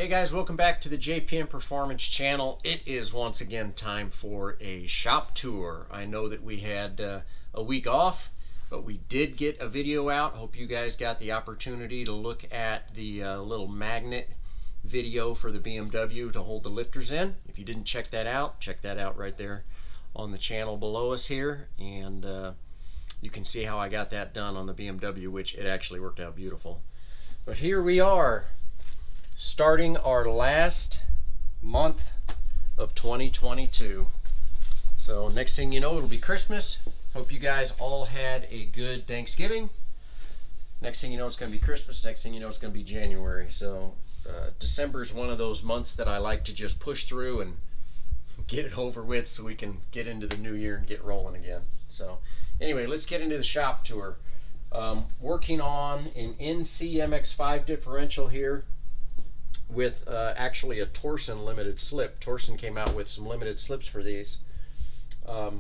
Hey guys, welcome back to the JPM Performance channel. It is once again time for a shop tour. I know that we had a week off, but we did get a video out. Hope you guys got the opportunity to look at the little magnet video for the BMW to hold the lifters in. If you didn't check that out right there on the channel below us here, and you can see how I got that done on the BMW, which it actually worked out beautiful. But here we are, starting our last month of 2022. So next thing you know, it'll be Christmas. Hope you guys all had a good Thanksgiving. Next thing you know, it's going to be Christmas. Next thing you know, it's going to be January. So December is one of those months that I like to just push through and get it over with so we can get into the new year and get rolling again. So anyway, let's get into the shop tour. Working on an NC MX5 differential here with actually a Torsen limited slip. Torsen came out with some limited slips for these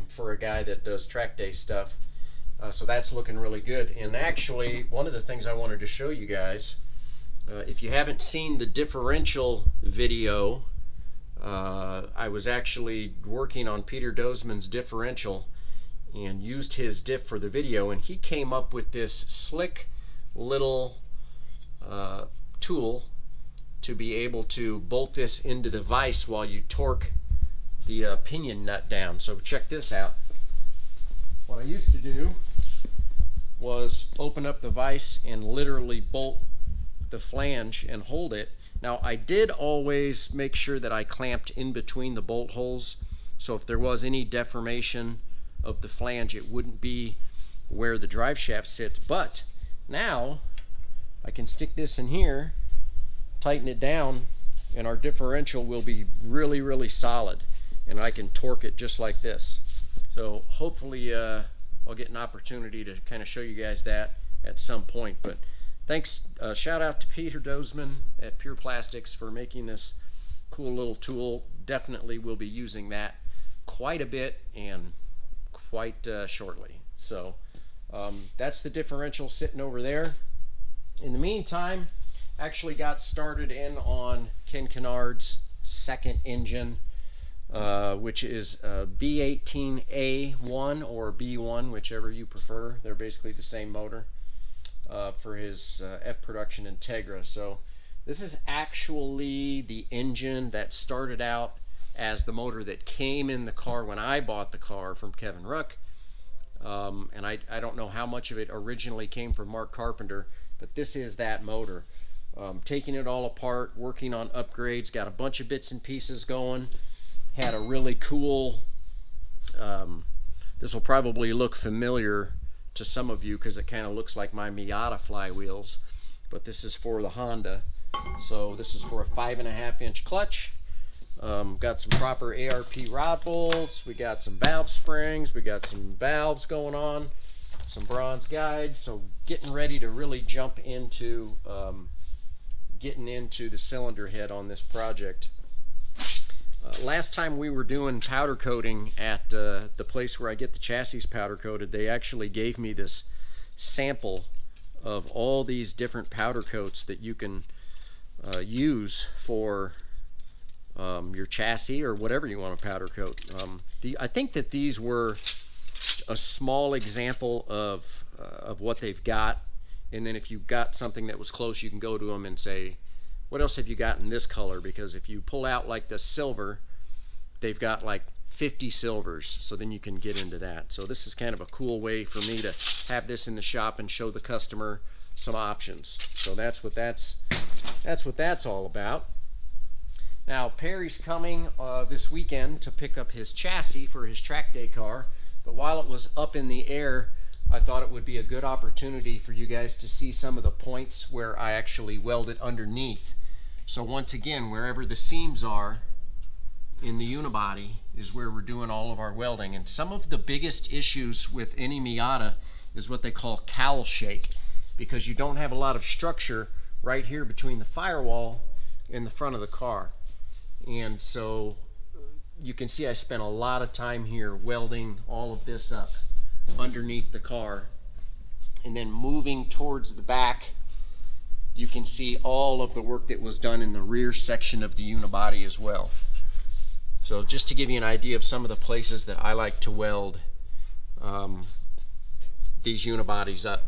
for a guy that does track day stuff. So that's looking really good. And actually, one of the things I wanted to show you guys, if you haven't seen the differential video, I was actually working on Peter Dozman's differential and used his diff for the video, and he came up with this slick little tool to be able to bolt this into the vise while you torque the pinion nut down. So check this out. What I used to do was open up the vise and literally bolt the flange and hold it. Now I did always make sure that I clamped in between the bolt holes, so if there was any deformation of the flange, it wouldn't be where the drive shaft sits. But now I can stick this in here, tighten it down, and our differential will be really solid, and I can torque it just like this. So hopefully I'll get an opportunity to kind of show you guys that at some point. But thanks, shout out to Peter Dozman at Pure Plastics for making this cool little tool. Definitely will be using that quite a bit and quite shortly. So that's the differential sitting over there. In the meantime, actually got started in on Ken Kennard's second engine, which is B18A1 or B1, whichever you prefer. They're basically the same motor for his F Production Integra. So this is actually the engine that started out as the motor that came in the car when I bought the car from Kevin Ruck. And I don't know how much of it originally came from Mark Carpenter, but this is that motor. Taking it all apart, working on upgrades, got a bunch of bits and pieces going. Had a really cool, this will probably look familiar to some of you because it kind of looks like my Miata flywheels, but this is for the Honda. So this is for a 5.5-inch clutch. Got some proper ARP rod bolts, we got some valve springs, we got some valves going on, some bronze guides. So getting ready to really jump into getting into the cylinder head on this project. Last time we were doing powder coating at the place where I get the chassis powder coated, they actually gave me this sample of all these different powder coats that you can use for your chassis or whatever you want to powder coat. I think that these were a small example of what they've got, and then if you got something that was close, you can go to them and say, what else have you got in this color? Because if you pull out like the silver, they've got like 50 silvers, so then you can get into that. So this is kind of a cool way for me to have this in the shop and show the customer some options. So that's what that's all about. Now Perry's coming this weekend to pick up his chassis for his track day car, but while it was up in the air, I thought it would be a good opportunity for you guys to see some of the points where I actually welded underneath. So once again, wherever the seams are in the unibody is where we're doing all of our welding. And some of the biggest issues with any Miata is what they call cowl shake, because you don't have a lot of structure right here between the firewall and the front of the car. And so you can see I spent a lot of time here welding all of this up underneath the car, and then moving towards the back you can see all of the work that was done in the rear section of the unibody as well. So just to give you an idea of some of the places that I like to weld these unibodies up.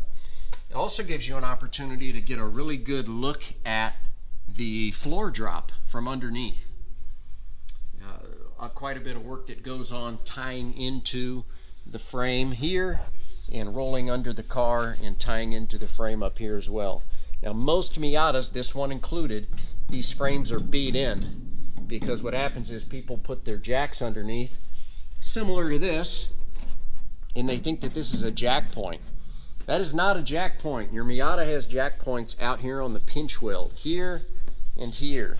It also gives you an opportunity to get a really good look at the floor drop from underneath. Quite a bit of work that goes on tying into the frame here and rolling under the car and tying into the frame up here as well. Now most Miatas, this one included, these frames are beat in because what happens is people put their jacks underneath similar to this and they think that this is a jack point. That is not a jack point. Your Miata has jack points out here on the pinch weld, here and here.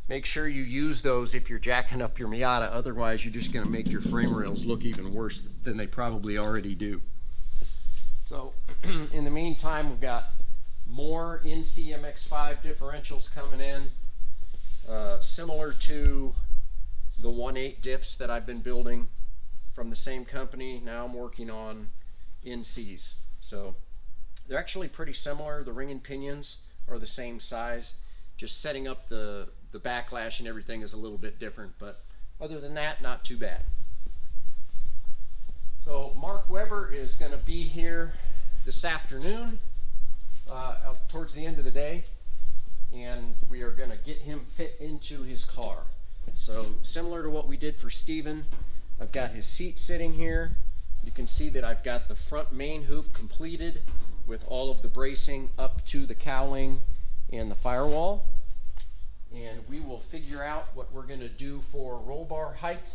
Make sure you use those if you're jacking up your Miata, otherwise you're just going to make your frame rails look even worse than they probably already do. So in the meantime, we've got more NCMX5 differentials coming in, similar to the 1.8 diffs that I've been building from the same company. Now I'm working on NCs. So they're actually pretty similar. The ring and pinions are the same size. Just setting up the backlash and everything is a little bit different, but other than that, not too bad. So Mark Weber is going to be here this afternoon towards the end of the day, and we are going to get him fit into his car. So similar to what we did for Steven, I've got his seat sitting here. You can see that I've got the front main hoop completed with all of the bracing up to the cowling and the firewall. And we will figure out what we're going to do for roll bar height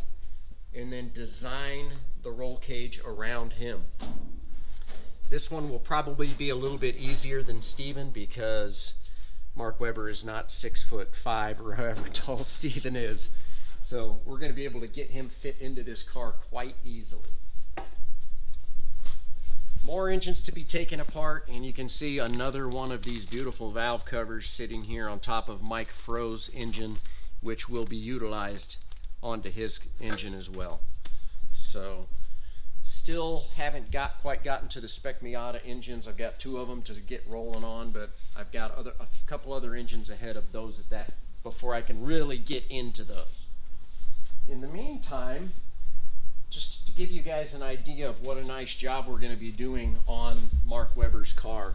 and then design the roll cage around him. This one will probably be a little bit easier than Steven because Mark Weber is not 6'5" or however tall Steven is. So we're going to be able to get him fit into this car quite easily. More engines to be taken apart, and you can see another one of these beautiful valve covers sitting here on top of Mike Froh's engine, which will be utilized onto his engine as well. So still haven't quite gotten to the Spec Miata engines. I've got 2 of them to get rolling on, but I've got a couple other engines ahead of those before I can really get into those. In the meantime, just to give you guys an idea of what a nice job we're going to be doing on Mark Weber's car.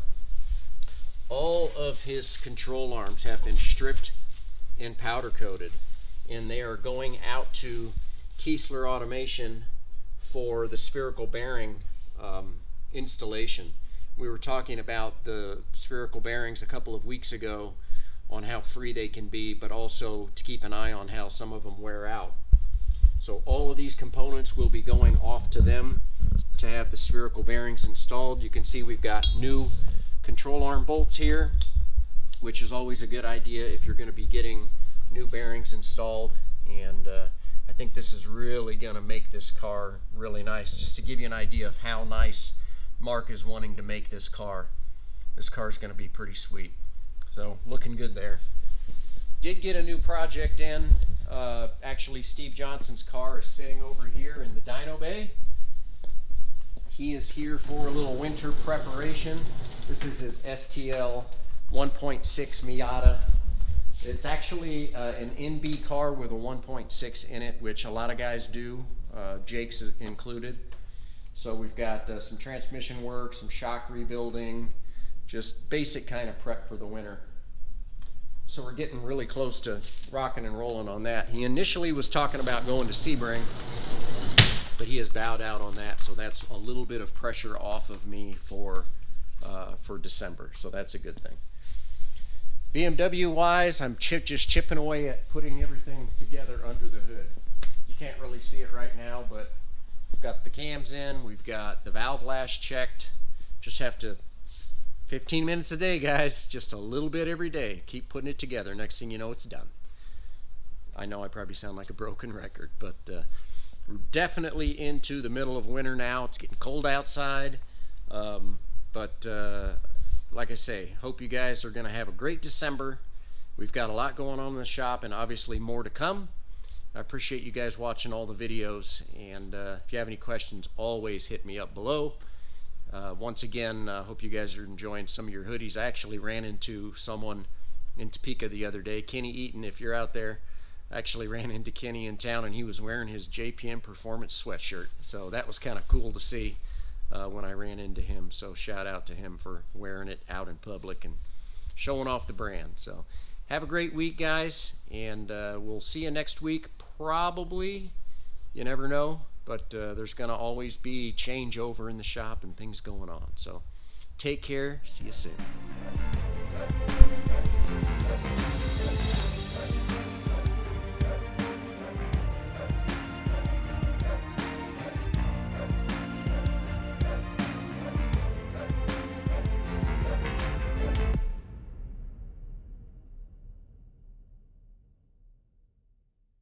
All of his control arms have been stripped and powder coated, and they are going out to Kiesler Automation for the spherical bearing installation. We were talking about the spherical bearings a couple of weeks ago on how free they can be, but also to keep an eye on how some of them wear out. So all of these components will be going off to them to have the spherical bearings installed. You can see we've got new control arm bolts here, which is always a good idea if you're going to be getting new bearings installed. And I think this is really going to make this car really nice. Just to give you an idea of how nice Mark is wanting to make this car. This car is going to be pretty sweet. So looking good there. Did get a new project in. Actually, Steve Johnson's car is sitting over here in the dyno bay. He is here for a little winter preparation. This is his STL 1.6 Miata. It's actually an NB car with a 1.6 in it, which a lot of guys do. Jake's is included. So we've got some transmission work, some shock rebuilding, just basic kind of prep for the winter. So we're getting really close to rocking and rolling on that. He initially was talking about going to Sebring, but he has bowed out on that. So that's a little bit of pressure off of me for December. So that's a good thing. BMW wise, I'm just chipping away at putting everything together under the hood. You can't really see it right now, but we've got the cams in, we've got the valve lash checked. Just have to 15 minutes a day, guys, just a little bit every day. Keep putting it together. Next thing you know, it's done. I know I probably sound like a broken record, but we're definitely into the middle of winter now. It's getting cold outside, but like I say, hope you guys are going to have a great December. We've got a lot going on in the shop and obviously more to come. I appreciate you guys watching all the videos, and if you have any questions, always hit me up below. Once again, hope you guys are enjoying some of your hoodies. I actually ran into someone in Topeka the other day, Kenny Eaton, if you're out there. I actually ran into Kenny in town, and he was wearing his JPM Performance sweatshirt. So that was kind of cool to see when I ran into him. So shout out to him for wearing it out in public and showing off the brand. So have a great week, guys, and we'll see you next week. Probably, you never know, but there's going to always be changeover in the shop and things going on. So take care. See you soon.